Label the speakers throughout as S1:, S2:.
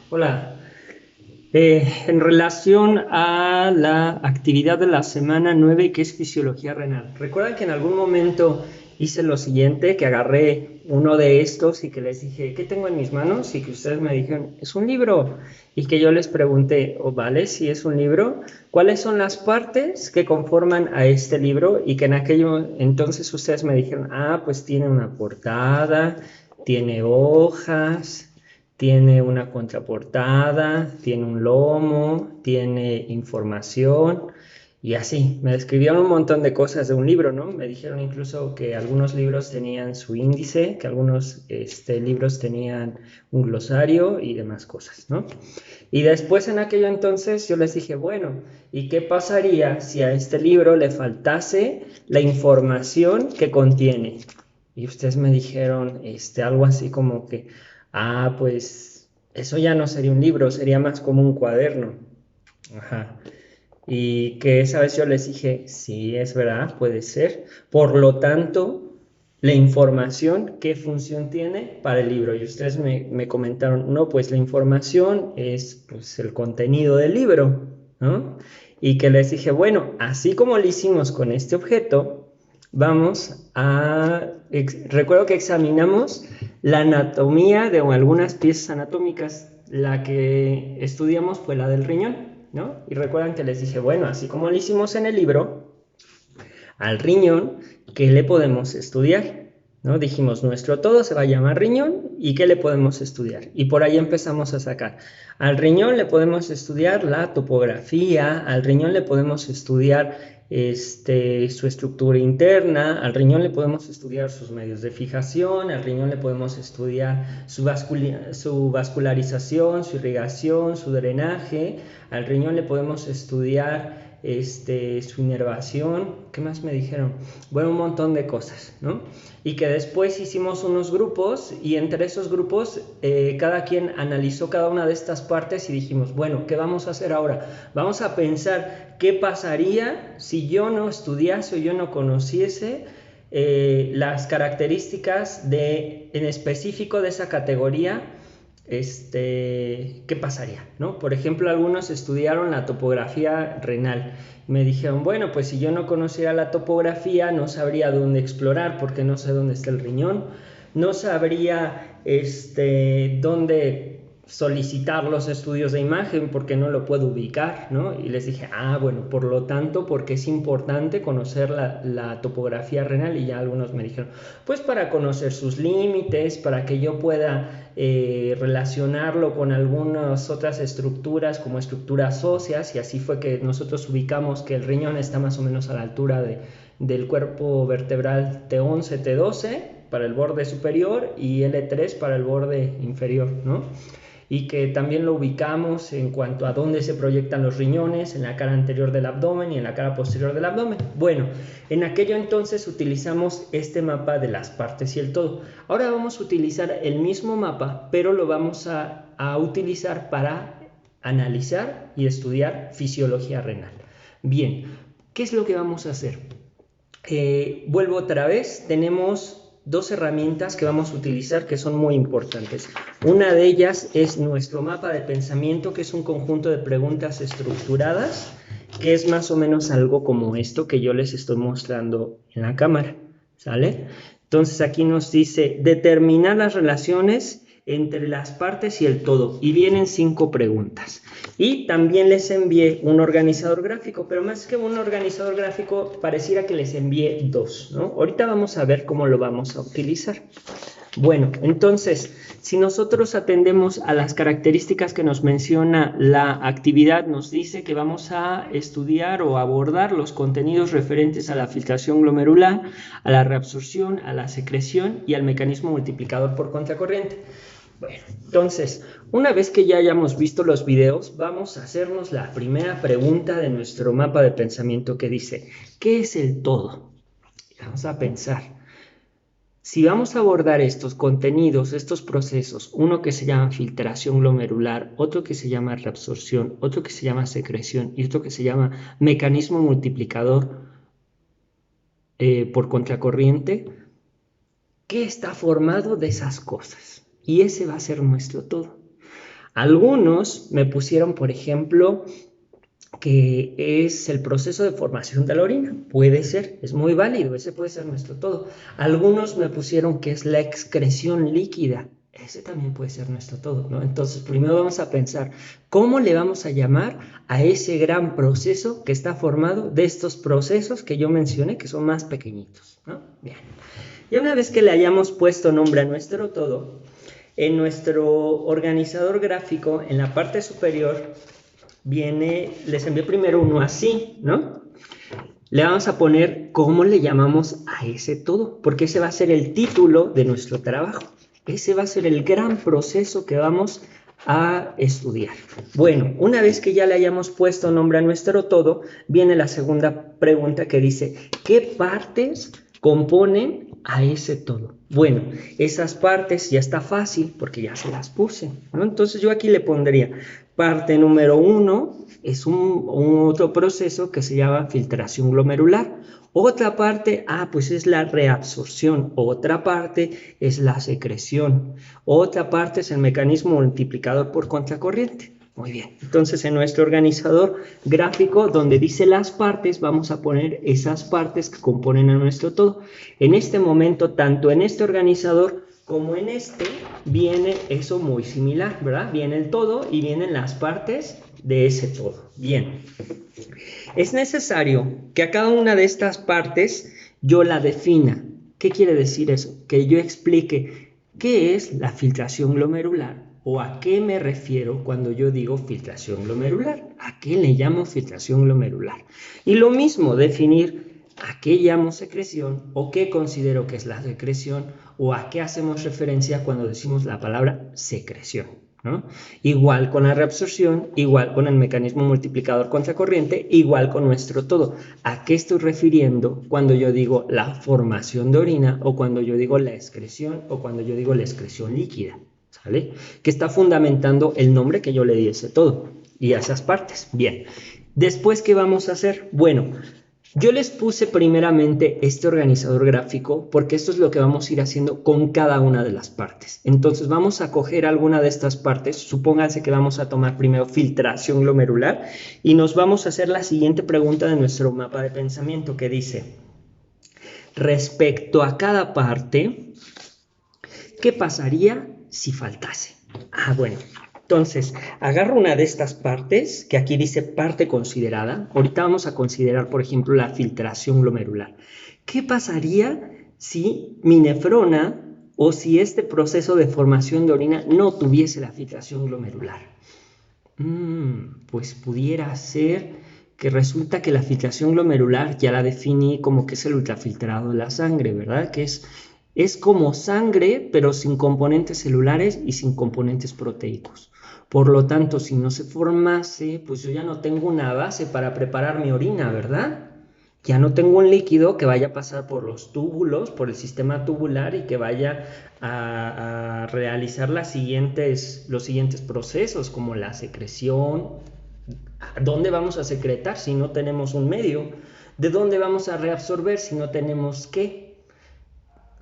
S1: Hola. En relación a la actividad de la semana 9, que es fisiología renal. Recuerdan que en algún momento hice lo siguiente, que agarré uno de estos y que les dije, ¿qué tengo en mis manos? Y que ustedes me dijeron, es un libro. Y que yo les pregunté, ¿o vale si es un libro? ¿Cuáles son las partes que conforman a este libro? Y que en aquello entonces ustedes me dijeron, pues tiene una portada, tiene hojas, tiene una contraportada, tiene un lomo, tiene información y así. Me describieron un montón de cosas de un libro, ¿no? Me dijeron incluso que algunos libros tenían su índice, que algunos libros tenían un glosario y demás cosas, ¿no? Y después en aquello entonces yo les dije, bueno, ¿y qué pasaría si a este libro le faltase la información que contiene? Y ustedes me dijeron algo así como que, pues eso ya no sería un libro, sería más como un cuaderno. Ajá. Y que esa vez yo les dije, sí, es verdad, puede ser. Por lo tanto, la información, ¿qué función tiene para el libro? Y ustedes me comentaron, no, pues la información es pues, el contenido del libro, ¿no? Y que les dije, bueno, así como lo hicimos con este objeto, recuerdo que examinamos la anatomía de algunas piezas anatómicas. La que estudiamos fue la del riñón, ¿no? Y recuerdan que les dije, bueno, así como lo hicimos en el libro, al riñón, ¿qué le podemos estudiar? ¿No? Dijimos, nuestro todo se va a llamar riñón y ¿qué le podemos estudiar? Y por ahí empezamos a sacar. Al riñón le podemos estudiar la topografía, al riñón le podemos estudiar su estructura interna, al riñón le podemos estudiar sus medios de fijación, al riñón le podemos estudiar su vascularización, su irrigación, su drenaje, al riñón le podemos estudiar su inervación, ¿qué más me dijeron? Bueno, un montón de cosas, ¿no? Y que después hicimos unos grupos y entre esos grupos cada quien analizó cada una de estas partes y dijimos, bueno, ¿qué vamos a hacer ahora? Vamos a pensar qué pasaría si yo no estudiase o yo no conociese las características en específico de esa categoría. ¿Qué pasaría? ¿No? Por ejemplo, algunos estudiaron la topografía renal. Me dijeron, bueno, pues si yo no conociera la topografía, no sabría dónde explorar, porque no sé dónde está el riñón, no sabría dónde solicitar los estudios de imagen porque no lo puedo ubicar, ¿no? Y les dije, bueno, por lo tanto, porque es importante conocer la topografía renal. Y ya algunos me dijeron, pues para conocer sus límites, para que yo pueda relacionarlo con algunas otras estructuras como estructuras óseas, y así fue que nosotros ubicamos que el riñón está más o menos a la altura del cuerpo vertebral T11, T12 para el borde superior y L3 para el borde inferior, ¿no? Y que también lo ubicamos en cuanto a dónde se proyectan los riñones, en la cara anterior del abdomen y en la cara posterior del abdomen. Bueno, en aquello entonces utilizamos este mapa de las partes y el todo. Ahora vamos a utilizar el mismo mapa, pero lo vamos a utilizar para analizar y estudiar fisiología renal. Bien, ¿qué es lo que vamos a hacer? Vuelvo otra vez, tenemos dos herramientas que vamos a utilizar que son muy importantes. Una de ellas es nuestro mapa de pensamiento, que es un conjunto de preguntas estructuradas, que es más o menos algo como esto que yo les estoy mostrando en la cámara, ¿sale? Entonces aquí nos dice determinar las relaciones entre las partes y el todo, y vienen 5 preguntas. Y también les envié un organizador gráfico, pero más que un organizador gráfico, pareciera que les envié 2, ¿no? Ahorita vamos a ver cómo lo vamos a utilizar. Bueno, entonces, si nosotros atendemos a las características que nos menciona la actividad, nos dice que vamos a estudiar o abordar los contenidos referentes a la filtración glomerular, a la reabsorción, a la secreción y al mecanismo multiplicador por contracorriente. Bueno, entonces, una vez que ya hayamos visto los videos, vamos a hacernos la primera pregunta de nuestro mapa de pensamiento que dice, ¿qué es el todo? Vamos a pensar. Si vamos a abordar estos contenidos, estos procesos, uno que se llama filtración glomerular, otro que se llama reabsorción, otro que se llama secreción y otro que se llama mecanismo multiplicador por contracorriente, ¿qué está formado de esas cosas? Y ese va a ser nuestro todo. Algunos me pusieron, por ejemplo, que es el proceso de formación de la orina. Puede ser, es muy válido, ese puede ser nuestro todo. Algunos me pusieron que es la excreción líquida. Ese también puede ser nuestro todo, ¿no? Entonces, primero vamos a pensar, ¿cómo le vamos a llamar a ese gran proceso que está formado de estos procesos que yo mencioné, que son más pequeñitos, ¿no? Bien. Y una vez que le hayamos puesto nombre a nuestro todo, en nuestro organizador gráfico, en la parte superior, viene, les envié primero uno así, ¿no? Le vamos a poner cómo le llamamos a ese todo, porque ese va a ser el título de nuestro trabajo. Ese va a ser el gran proceso que vamos a estudiar. Bueno, una vez que ya le hayamos puesto nombre a nuestro todo, viene la segunda pregunta que dice, ¿qué partes componen a ese todo? Bueno, esas partes ya está fácil porque ya se las puse, ¿no? Entonces yo aquí le pondría parte número 1 es un otro proceso que se llama filtración glomerular. Otra parte, pues es la reabsorción. Otra parte es la secreción. Otra parte es el mecanismo multiplicador por contracorriente. Muy bien, entonces en nuestro organizador gráfico donde dice las partes, vamos a poner esas partes que componen a nuestro todo. En este momento, tanto en este organizador como en este, viene eso muy similar, ¿verdad? Viene el todo y vienen las partes de ese todo. Bien, es necesario que a cada una de estas partes yo la defina. ¿Qué quiere decir eso? Que yo explique qué es la filtración glomerular o a qué me refiero cuando yo digo filtración glomerular. ¿A qué le llamo filtración glomerular? Y lo mismo, definir a qué llamo secreción o qué considero que es la secreción o a qué hacemos referencia cuando decimos la palabra secreción, ¿no? Igual con la reabsorción, igual con el mecanismo multiplicador contracorriente, igual con nuestro todo. ¿A qué estoy refiriendo cuando yo digo la formación de orina o cuando yo digo la excreción o cuando yo digo la excreción líquida? ¿Sale? Que está fundamentando el nombre que yo le di a ese todo y a esas partes. Bien, después, ¿qué vamos a hacer? Bueno, yo les puse primeramente este organizador gráfico porque esto es lo que vamos a ir haciendo con cada una de las partes. Entonces vamos a coger alguna de estas partes, supónganse que vamos a tomar primero filtración glomerular y nos vamos a hacer la siguiente pregunta de nuestro mapa de pensamiento que dice, respecto a cada parte, ¿qué pasaría si faltase? Bueno. Entonces, agarro una de estas partes, que aquí dice parte considerada. Ahorita vamos a considerar, por ejemplo, la filtración glomerular. ¿Qué pasaría si mi nefrona o si este proceso de formación de orina no tuviese la filtración glomerular? Pues pudiera ser que resulta que la filtración glomerular ya la definí como que es el ultrafiltrado de la sangre, ¿verdad? Que es como sangre, pero sin componentes celulares y sin componentes proteicos. Por lo tanto, si no se formase, pues yo ya no tengo una base para preparar mi orina, ¿verdad? Ya no tengo un líquido que vaya a pasar por los túbulos, por el sistema tubular y que vaya a realizar los siguientes procesos, como la secreción. ¿Dónde vamos a secretar si no tenemos un medio? ¿De dónde vamos a reabsorber si no tenemos qué?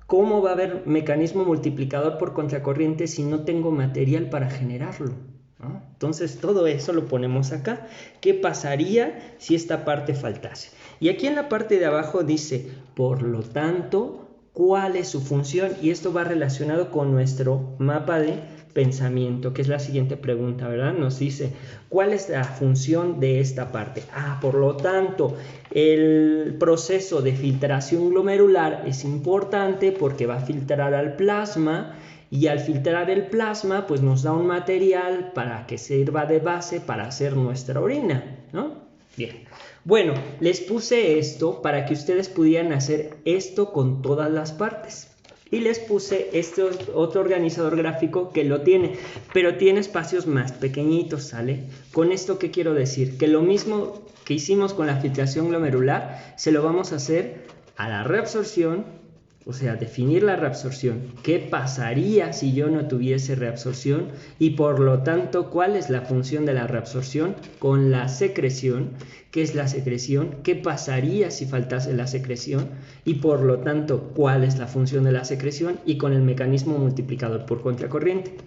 S1: ¿Cómo va a haber mecanismo multiplicador por contracorriente si no tengo material para generarlo? ¿No? Entonces todo eso lo ponemos acá. ¿Qué pasaría si esta parte faltase? Y aquí en la parte de abajo dice, por lo tanto, ¿cuál es su función? Y esto va relacionado con nuestro mapa de pensamiento, que es la siguiente pregunta, ¿verdad? Nos dice, ¿cuál es la función de esta parte? Por lo tanto, el proceso de filtración glomerular es importante porque va a filtrar al plasma y al filtrar el plasma, pues nos da un material para que sirva de base para hacer nuestra orina, ¿no? Bien. Bueno, les puse esto para que ustedes pudieran hacer esto con todas las partes. Y les puse este otro organizador gráfico que lo tiene, pero tiene espacios más pequeñitos, ¿sale? Con esto, ¿qué quiero decir? Que lo mismo que hicimos con la filtración glomerular, se lo vamos a hacer a la reabsorción, o sea, definir la reabsorción. ¿Qué pasaría si yo no tuviese reabsorción? Y por lo tanto, ¿cuál es la función de la reabsorción? Con la secreción. ¿Qué es la secreción? ¿Qué pasaría si faltase la secreción? Y por lo tanto, ¿cuál es la función de la secreción? Y con el mecanismo multiplicador por contracorriente.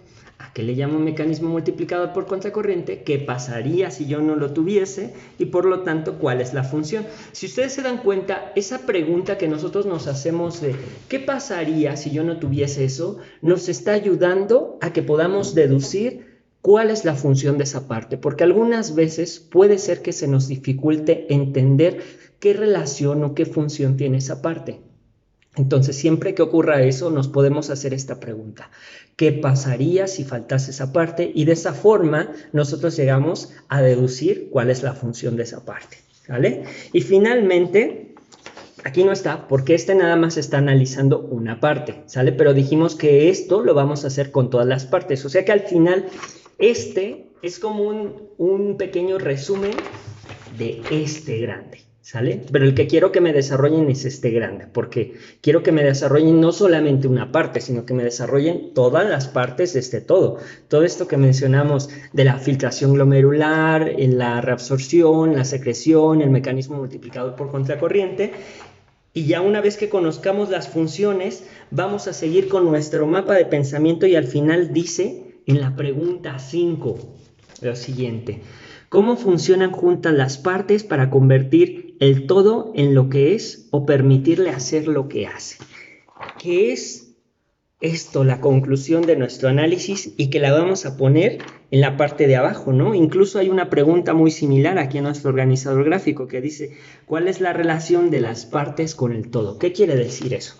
S1: ¿A qué le llamo mecanismo multiplicador por contracorriente? ¿Qué pasaría si yo no lo tuviese? Y por lo tanto, ¿cuál es la función? Si ustedes se dan cuenta, esa pregunta que nosotros nos hacemos de ¿qué pasaría si yo no tuviese eso? Nos está ayudando a que podamos deducir cuál es la función de esa parte, porque algunas veces puede ser que se nos dificulte entender qué relación o qué función tiene esa parte. Entonces, siempre que ocurra eso, nos podemos hacer esta pregunta. ¿Qué pasaría si faltase esa parte? Y de esa forma, nosotros llegamos a deducir cuál es la función de esa parte, ¿vale? Y finalmente, aquí no está, porque nada más está analizando una parte, ¿sale? Pero dijimos que esto lo vamos a hacer con todas las partes. O sea que al final, es como un pequeño resumen de grande. ¿Sale? Pero el que quiero que me desarrollen es grande, porque quiero que me desarrollen no solamente una parte, sino que me desarrollen todas las partes de todo. Todo esto que mencionamos de la filtración glomerular, la reabsorción, la secreción, el mecanismo multiplicador por contracorriente. Y ya una vez que conozcamos las funciones, vamos a seguir con nuestro mapa de pensamiento y al final dice en la pregunta 5 lo siguiente. ¿Cómo funcionan juntas las partes para convertir el todo en lo que es o permitirle hacer lo que hace? ¿Qué es esto? La conclusión de nuestro análisis y que la vamos a poner en la parte de abajo, ¿no? Incluso hay una pregunta muy similar aquí en nuestro organizador gráfico que dice, ¿cuál es la relación de las partes con el todo? ¿Qué quiere decir eso?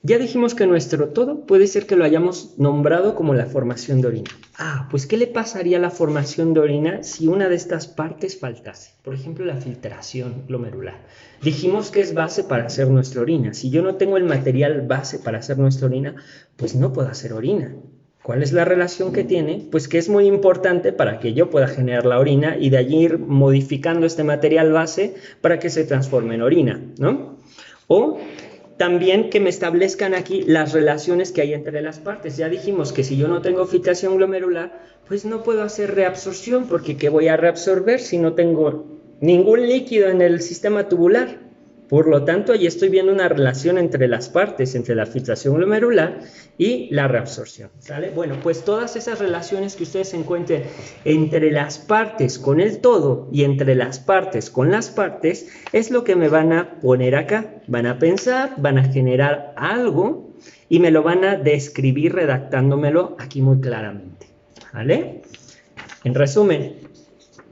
S1: Ya dijimos que nuestro todo puede ser que lo hayamos nombrado como la formación de orina. Pues ¿qué le pasaría a la formación de orina si una de estas partes faltase? Por ejemplo, la filtración glomerular. Dijimos que es base para hacer nuestra orina. Si yo no tengo el material base para hacer nuestra orina, pues no puedo hacer orina. ¿Cuál es la relación que tiene? Pues que es muy importante para que yo pueda generar la orina y de allí ir modificando este material base para que se transforme en orina, ¿no? O también que me establezcan aquí las relaciones que hay entre las partes. Ya dijimos que si yo no tengo filtración glomerular, pues no puedo hacer reabsorción, porque ¿qué voy a reabsorber si no tengo ningún líquido en el sistema tubular? Por lo tanto, allí estoy viendo una relación entre las partes, entre la filtración glomerular y la reabsorción, ¿sale? Bueno, pues todas esas relaciones que ustedes encuentren entre las partes con el todo y entre las partes con las partes es lo que me van a poner acá. Van a pensar, van a generar algo y me lo van a describir redactándomelo aquí muy claramente, ¿vale? En resumen,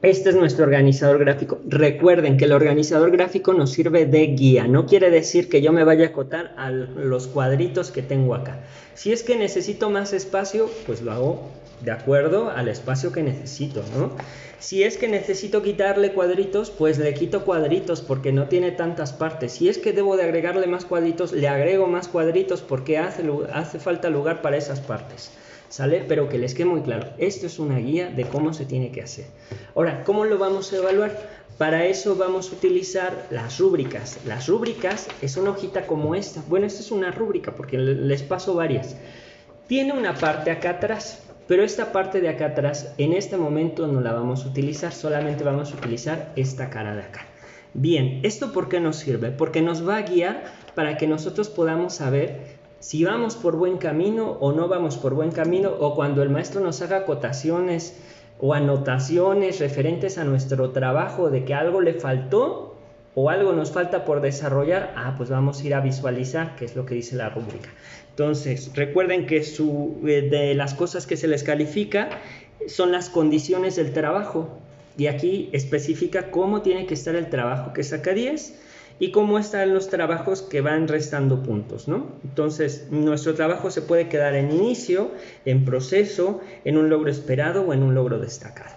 S1: este es nuestro organizador gráfico. Recuerden que el organizador gráfico nos sirve de guía. No quiere decir que yo me vaya a acotar a los cuadritos que tengo acá. Si es que necesito más espacio, pues lo hago de acuerdo al espacio que necesito, ¿no? Si es que necesito quitarle cuadritos, pues le quito cuadritos porque no tiene tantas partes. Si es que debo de agregarle más cuadritos, le agrego más cuadritos porque hace falta lugar para esas partes. ¿Sale? Pero que les quede muy claro, esto es una guía de cómo se tiene que hacer. Ahora, ¿cómo lo vamos a evaluar? Para eso vamos a utilizar las rúbricas. Las rúbricas es una hojita como esta. Bueno, esta es una rúbrica porque les paso varias. Tiene una parte acá atrás, pero esta parte de acá atrás en este momento no la vamos a utilizar, solamente vamos a utilizar esta cara de acá. Bien, ¿esto por qué nos sirve? Porque nos va a guiar para que nosotros podamos saber si vamos por buen camino o no vamos por buen camino, o cuando el maestro nos haga acotaciones o anotaciones referentes a nuestro trabajo de que algo le faltó o algo nos falta por desarrollar, pues vamos a ir a visualizar qué es lo que dice la rúbrica. Entonces, recuerden que de las cosas que se les califica son las condiciones del trabajo, y aquí especifica cómo tiene que estar el trabajo que saca 10, y cómo están los trabajos que van restando puntos, ¿no? Entonces, nuestro trabajo se puede quedar en inicio, en proceso, en un logro esperado o en un logro destacado.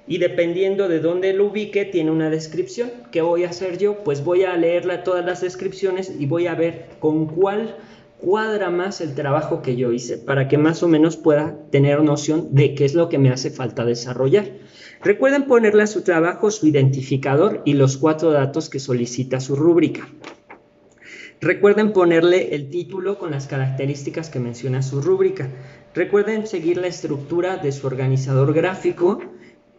S1: Y dependiendo de dónde lo ubique, tiene una descripción. ¿Qué voy a hacer yo? Pues voy a leerla todas las descripciones y voy a ver con cuál cuadra más el trabajo que yo hice, para que más o menos pueda tener noción de qué es lo que me hace falta desarrollar. Recuerden ponerle a su trabajo su identificador y los 4 datos que solicita su rúbrica. Recuerden ponerle el título con las características que menciona su rúbrica. Recuerden seguir la estructura de su organizador gráfico.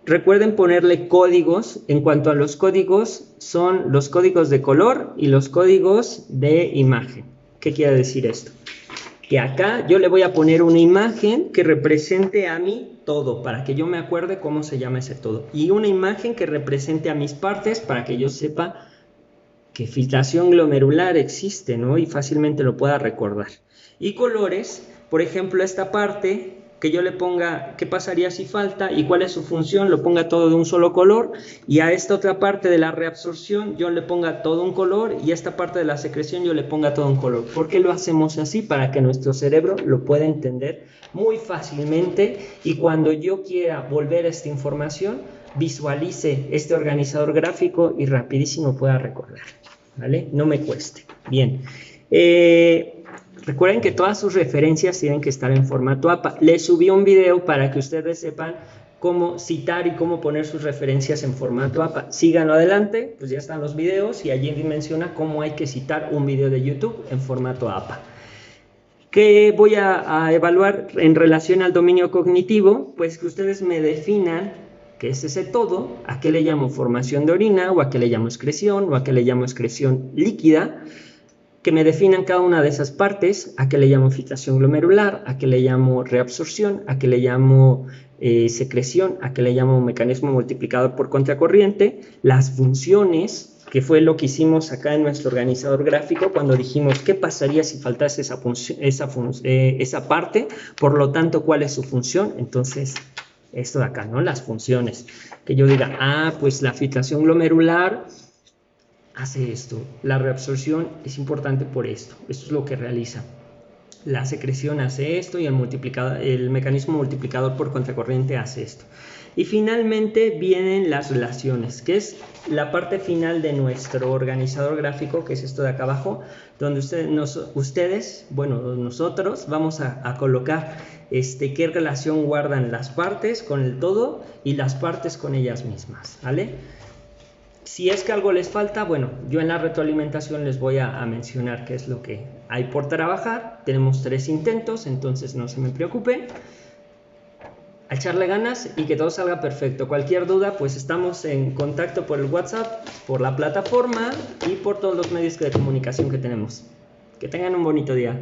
S1: Recuerden ponerle códigos. En cuanto a los códigos, son los códigos de color y los códigos de imagen. ¿Qué quiere decir esto? que acá yo le voy a poner una imagen que represente a mi todo, para que yo me acuerde cómo se llama ese todo. Y una imagen que represente a mis partes, para que yo sepa que filtración glomerular existe, ¿no? Y fácilmente lo pueda recordar. Y colores, por ejemplo, esta parte, que yo le ponga qué pasaría si falta y cuál es su función, lo ponga todo de un solo color, y a esta otra parte de la reabsorción yo le ponga todo un color, y a esta parte de la secreción yo le ponga todo un color. ¿Por qué lo hacemos así? Para que nuestro cerebro lo pueda entender muy fácilmente, y cuando yo quiera volver a esta información, visualice este organizador gráfico y rapidísimo pueda recordar, ¿vale? No me cueste. Bien. Recuerden que todas sus referencias tienen que estar en formato APA. Les subí un video para que ustedes sepan cómo citar y cómo poner sus referencias en formato APA. Síganlo adelante, pues ya están los videos, y allí menciona cómo hay que citar un video de YouTube en formato APA. ¿Qué voy a evaluar en relación al dominio cognitivo? Pues que ustedes me definan qué es ese todo, a qué le llamo formación de orina, o a qué le llamo excreción, o a qué le llamo excreción líquida, que me definan cada una de esas partes, a qué le llamo filtración glomerular, a qué le llamo reabsorción, a qué le llamo secreción, a qué le llamo mecanismo multiplicador por contracorriente, las funciones, que fue lo que hicimos acá en nuestro organizador gráfico cuando dijimos qué pasaría si faltase esa parte, por lo tanto, cuál es su función. Entonces, esto de acá, ¿no? Las funciones. Que yo diga, pues la filtración glomerular hace esto, la reabsorción es importante por esto es lo que realiza, la secreción hace esto, y el mecanismo multiplicador por contracorriente hace esto. Y finalmente vienen las relaciones, que es la parte final de nuestro organizador gráfico, que es esto de acá abajo, donde nosotros vamos a colocar qué relación guardan las partes con el todo y las partes con ellas mismas, ¿vale? Si es que algo les falta, bueno, yo en la retroalimentación les voy a mencionar qué es lo que hay por trabajar. Tenemos 3 intentos, entonces no se me preocupen. A echarle ganas y que todo salga perfecto. Cualquier duda, pues estamos en contacto por el WhatsApp, por la plataforma y por todos los medios de comunicación que tenemos. Que tengan un bonito día.